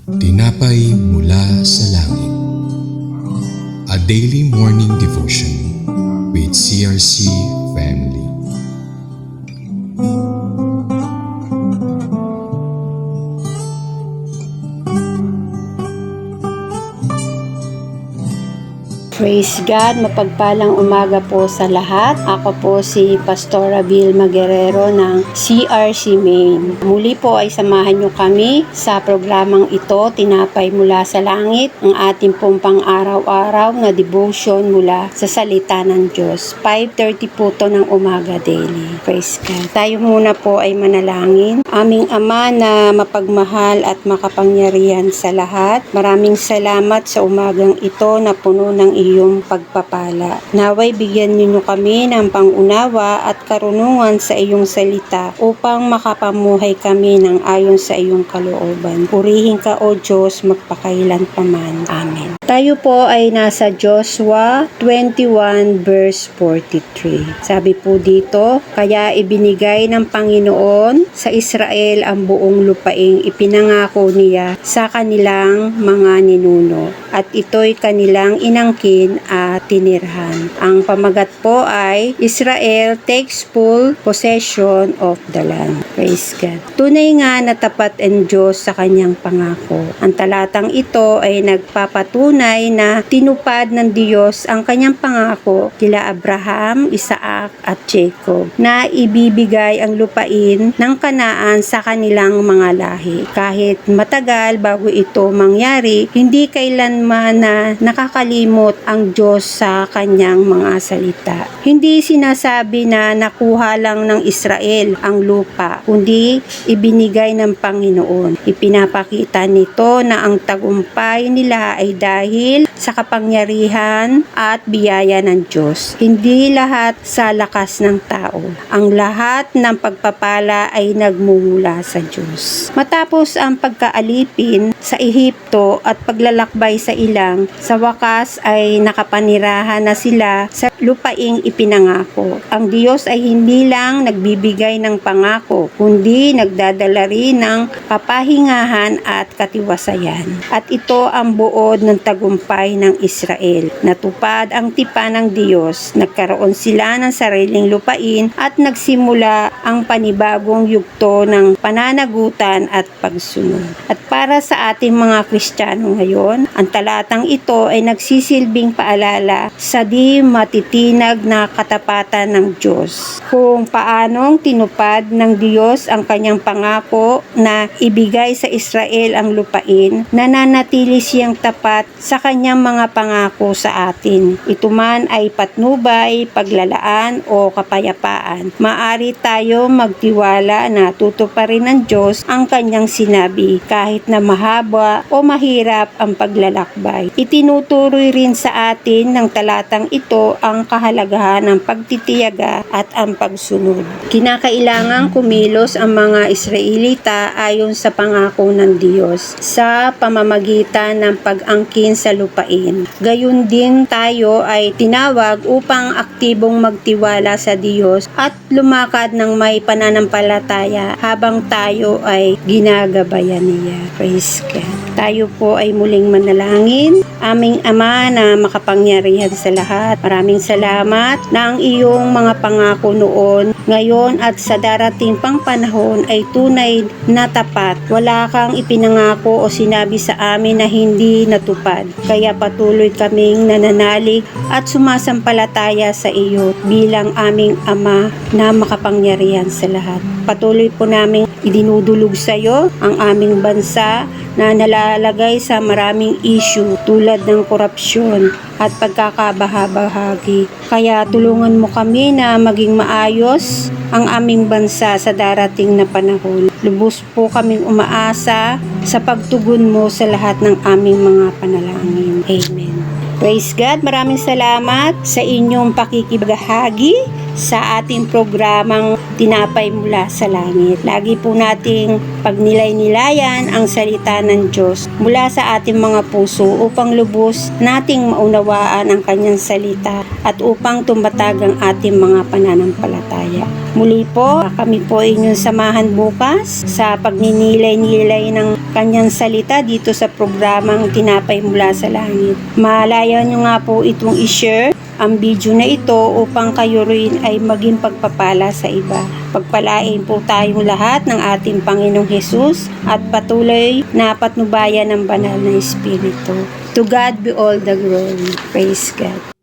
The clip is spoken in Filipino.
Tinapay mula sa langit. A daily morning devotion with CRC Family. Praise God, mapagpalang umaga po sa lahat. Ako po si Pastora Vilma Guerrero ng CRC Maine. Muli po ay samahan nyo kami sa programang ito, Tinapay mula sa langit, ang ating pong pang-araw-araw na devotion mula sa salita ng Diyos. 5:30 po to ng umaga daily. Praise God. Tayo muna po ay manalangin. Aming Ama na mapagmahal at makapangyarihan sa lahat, maraming salamat sa umagang ito na puno ng iyong pagpapala. Naway bigyan ninyo kami ng pangunawa at karunungan sa iyong salita upang makapamuhay kami ng ayon sa iyong kalooban. Purihin ka o Diyos magpakailan paman. Amen. Tayo po ay nasa Joshua 21 verse 43. Sabi po dito, kaya ibinigay ng Panginoon sa Israel ang buong lupaing ipinangako niya sa kanilang mga ninuno at ito'y kanilang inangkin at tinirhan. Ang pamagat po ay Israel takes full possession of the land. Praise God. Tunay nga na tapat ang Diyos sa kanyang pangako. Ang talatang ito ay nagpapatunay na tinupad ng Diyos ang kanyang pangako kila Abraham, Isaac at Jacob na ibibigay ang lupain ng Kanaan sa kanilang mga lahi. Kahit matagal bago ito mangyari, hindi kailanman na nakakalimot ang Diyos sa kanyang mga salita. Hindi sinasabi na nakuha lang ng Israel ang lupa, kundi ibinigay ng Panginoon. Ipinapakita nito na ang tagumpay nila ay dahil sa kapangyarihan at biyaya ng Diyos. Hindi lahat sa lakas ng tao. Ang lahat ng pagpapala ay nagmumula sa Diyos. Matapos ang pagkaalipin sa Ehipto at paglalakbay sa ilang, sa wakas ay nakapanirahan na sila sa lupaing ipinangako. Ang Diyos ay hindi lang nagbibigay ng pangako, kundi nagdadala rin ng kapahingahan at katiwasayan. At ito ang buod ng tagumpay ng Israel. Natupad ang tipan ng Diyos, nagkaroon sila ng sariling lupain at nagsimula ang panibagong yugto ng pananagutan at pagsunod. At para sa ating mga Kristiyano ngayon, ang talatang ito ay nagsisilbing paalala sa di matitinag na katapatan ng Diyos. Kung paanong tinupad ng Diyos ang kanyang pangako na ibigay sa Israel ang lupain, nananatili siyang tapat sa kanyang mga pangako sa atin. Ito man ay patnubay, paglalaan o kapayapaan. Maari tayo magtiwala na tutuparin ng Diyos ang kanyang sinabi kahit na mahaba o mahirap ang paglalakbay. Itinuturoy rin sa atin ng talatang ito ang kahalagahan ng pagtitiyaga at ang pagsunod. Kinakailangang kumilos ang mga Israelita ayon sa pangako ng Diyos sa pamamagitan ng pag-angkin sa lupain. Gayun din tayo ay tinawag upang aktibong magtiwala sa Diyos at lumakad ng may pananampalataya habang tayo ay ginagabayan niya. Praise God. Tayo po ay muling manalangin. Aming Ama na makapangyarihan sa lahat, maraming salamat na ang iyong mga pangako noon, ngayon at sa darating pang panahon ay tunay na tapat. Wala kang ipinangako o sinabi sa amin na hindi natupad. Kaya patuloy kaming nananalig at sumasampalataya sa iyo bilang aming Ama na makapangyarihan sa lahat. Patuloy po namin idinudulog sa iyo ang aming bansa na nalalagay sa maraming issue tulad ng korupsyon at pagkakabahabahagi. Kaya tulungan mo kami na maging maayos ang aming bansa sa darating na panahon. Lubos po kaming umaasa sa pagtugon mo sa lahat ng aming mga panalangin. Amen. Praise God. Maraming salamat sa inyong pakikibahagi sa ating programang Tinapay Mula sa Langit. Lagi po nating pagnilay-nilayan ang salita ng Diyos mula sa ating mga puso upang lubos nating maunawaan ang kanyang salita at upang tumatag ang ating mga pananampalataya. Muli po, kami po inyong samahan bukas sa pagninilay-nilay ng kanyang salita dito sa programang Tinapay Mula sa Langit. Malaya nyo nga po itong i-share ang video na ito upang kayo rin ay maging pagpapala sa iba. Pagpalain po tayong lahat ng ating Panginoong Hesus at patuloy na patnubayan ng banal na Espiritu. To God be all the glory. Praise God.